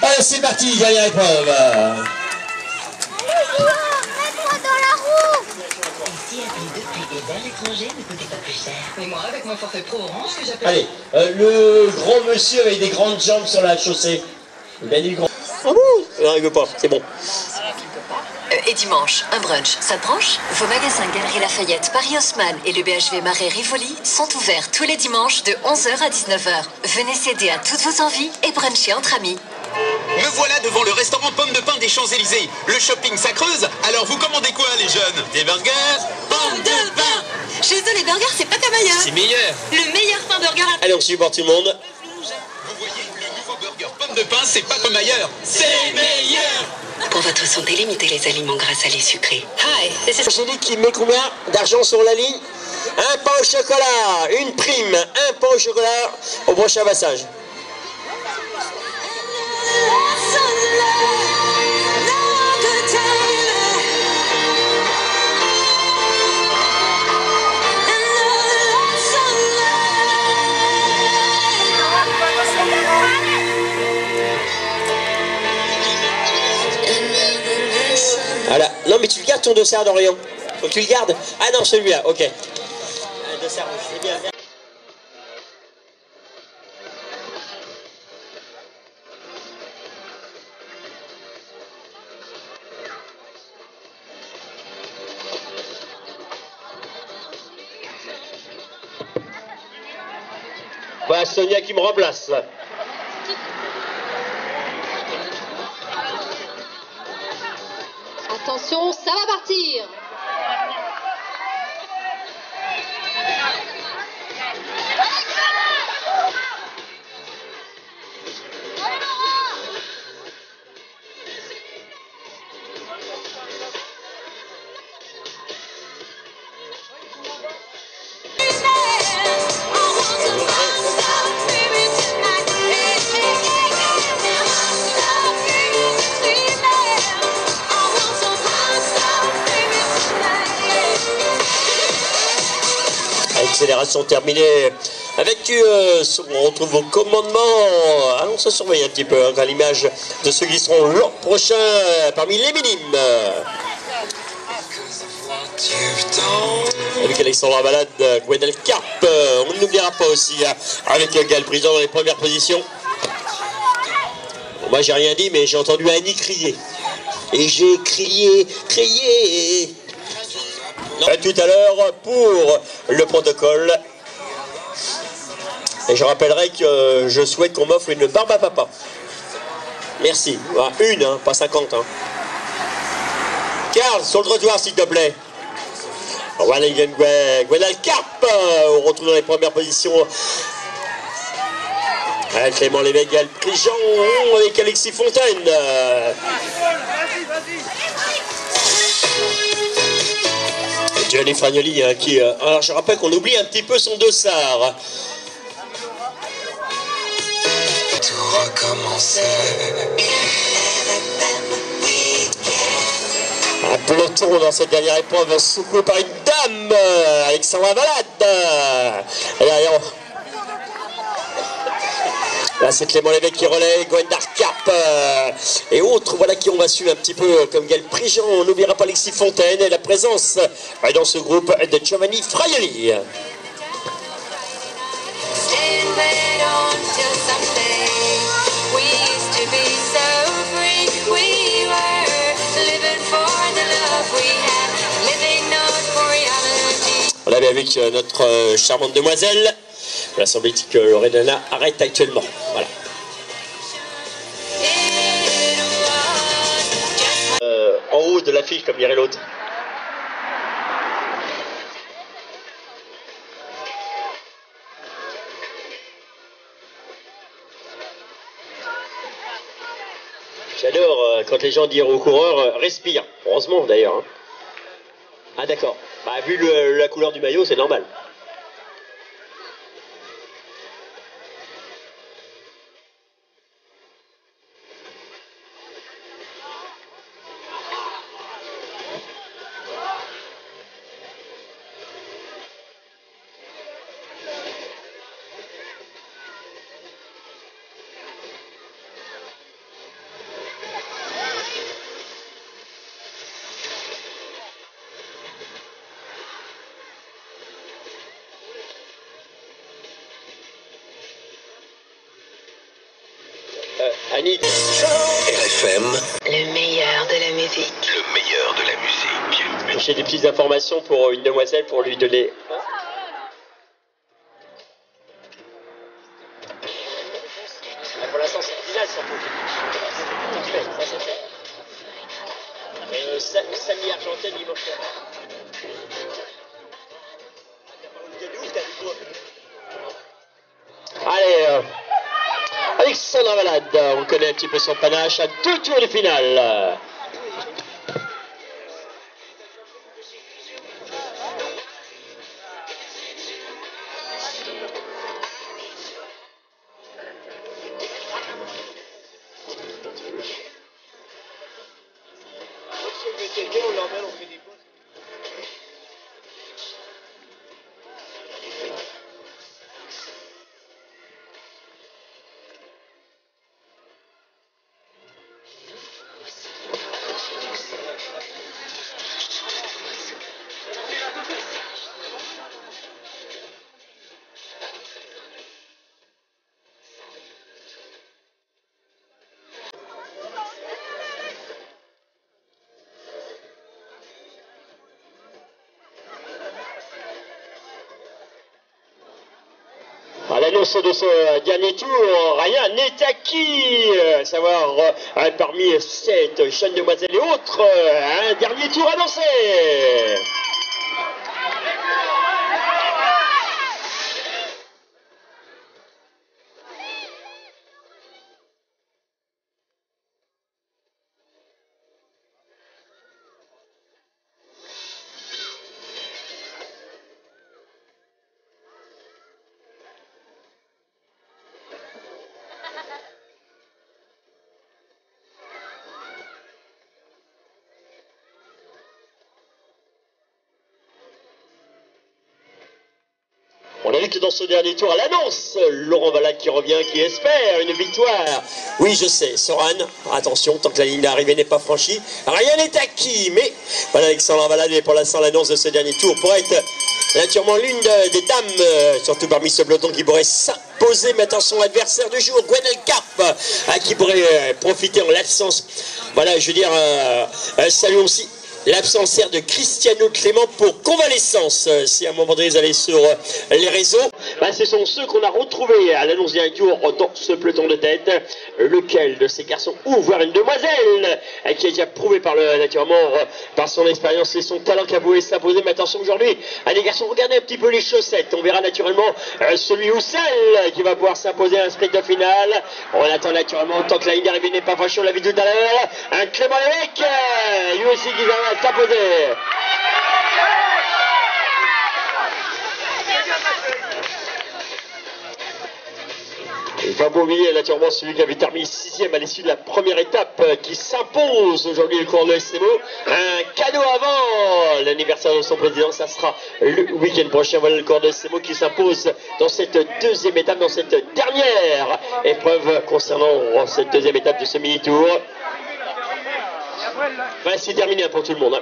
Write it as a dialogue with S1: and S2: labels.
S1: Allez, c'est parti, dernière épreuve.
S2: Mets-toi dans la roue.
S3: Ici, un billet de prix et vers l'étranger ne coûtait pas plus cher. Mais moi, avec mon forfait pro orange que j'appelle...
S1: Allez, le grand monsieur avec des grandes jambes sur la chaussée. Il a dit grand. Ah bon? Non, il veut pas, c'est bon.
S4: Et dimanche, un brunch, ça te branche? Vos magasins Galerie Lafayette, Paris Haussmann et le BHV Marais Rivoli sont ouverts tous les dimanches de 11h à 19h. Venez céder à toutes vos envies et bruncher entre amis.
S5: Me voilà devant le restaurant Pommes de Pain des Champs-Élysées. Le shopping, ça creuse. Alors vous commandez quoi, les jeunes? Des burgers? Pommes de pain.
S4: Chez eux, les burgers, c'est pas comme ailleurs.
S5: C'est meilleur.
S4: Le meilleur pain burger à...
S1: Allez, on supporte tout le monde.
S5: Vous voyez, le nouveau burger Pommes de Pain, c'est pas comme ailleurs. C'est meilleur.
S4: Pour votre santé, limitez les aliments gras, salés, sucrés. Hi, this is...
S1: Angélique qui met combien d'argent sur la ligne? Un pain au chocolat, une prime, un pain au chocolat au prochain passage. Voilà. Non mais tu le gardes ton dossard d'Orient. Faut que tu le gardes. Ah non, celui-là, ok. Un dossard, c'est bien. Voilà, Sonia qui me remplace.
S6: Attention, ça va partir.
S1: Accélération terminée. Avec on retrouve au commandement. Allons se surveiller un petit peu à l'image de ceux qui seront l'an prochain parmi les minimes. Avec Alexandra Balade, Gwendal Carpe. On n'oubliera pas aussi avec Gaël Prison dans les premières positions. Bon, moi j'ai rien dit, mais j'ai entendu Annie crier. Et j'ai crié. Tout à l'heure pour le protocole. Et je rappellerai que je souhaite qu'on m'offre une barbe à papa. Merci. Ah, une, hein, pas 50. Hein. Karl, sur le trottoir s'il te plaît. Voilà, Gwendal Carpe. On retrouve dans les premières positions. Clément Lévesque, Gaël Prigent avec Alexis Fontaine. Gianni Fragnoli qui... alors je rappelle qu'on oublie un petit peu son dossard.
S5: Tout recommencer.
S1: Un peloton dans cette dernière épreuve secoué par une dame, Alexandra Balade. Et derrière, là c'est Clément Lévesque qui relaie, Gwendal Carpe et autres, voilà qui on va suivre un petit peu comme Gaël Prigent. On n'oubliera pas Alexis Fontaine et la présence dans ce groupe de Giovanni Fraioli. On avait avec notre charmante demoiselle. Il semble-t-il que Loredana arrête actuellement. Voilà. En haut de l'affiche, comme dirait l'autre. J'adore quand les gens disent aux coureurs respire. Heureusement d'ailleurs. Hein. Ah d'accord. Bah, vu la couleur du maillot, c'est normal. Annie.
S7: RFM,
S3: Le meilleur de la musique.
S7: le meilleur de la musique.
S1: J'ai des petites informations pour une demoiselle pour lui donner. Pour l'instant, c'est le village, ça c'est fait. Samy Argentin, dimanche soir. Allez, Alexandre Valade, on connaît un petit peu son panache à 2 tours de finale. À l'annonce de ce dernier tour, rien n'est acquis, savoir parmi cette jeune demoiselle et autres, un dernier tour annoncé. On a vu que dans ce dernier tour, à l'annonce, Laurent Valade qui revient, qui espère une victoire. Oui, je sais, Soran, attention, tant que la ligne d'arrivée n'est pas franchie, rien n'est acquis. Mais voilà, Alexandre Valade est pour l'instant l'annonce de ce dernier tour pourrait être naturellement l'une des dames, surtout parmi ce peloton qui pourrait s'imposer. Mais attention, adversaire du jour, Gwenaël Carpe, qui pourrait profiter en l'absence. Voilà, je veux dire, saluons aussi l'absensaire de Cristiano Clément pour convalescence. Si à un moment donné vous allez sur les réseaux, ce sont ceux qu'on a retrouvés à l'annonce d'un tour dans ce peloton de tête. Lequel de ces garçons ou voire une demoiselle qui a déjà prouvé naturellement par son expérience et son talent qu'a pouvait s'imposer. Mais attention aujourd'hui, les garçons, regardez un petit peu les chaussettes. On verra naturellement celui ou celle qui va pouvoir s'imposer à un sprint final. On attend naturellement tant que la ligne d'arrivée n'est pas franchie. On l'a vu tout à l'heure. Un Clément Lévesque, lui aussi qui va s'imposer. Il ne faut pas oublier naturellement celui qui avait terminé 6e à l'issue de la première étape qui s'impose aujourd'hui le cours de SMO. Un cadeau avant l'anniversaire de son président, ça sera le week-end prochain. Voilà le cours de SMO qui s'impose dans cette deuxième étape, dans cette dernière épreuve concernant cette deuxième étape de ce mini-tour. C'est terminé pour tout le monde.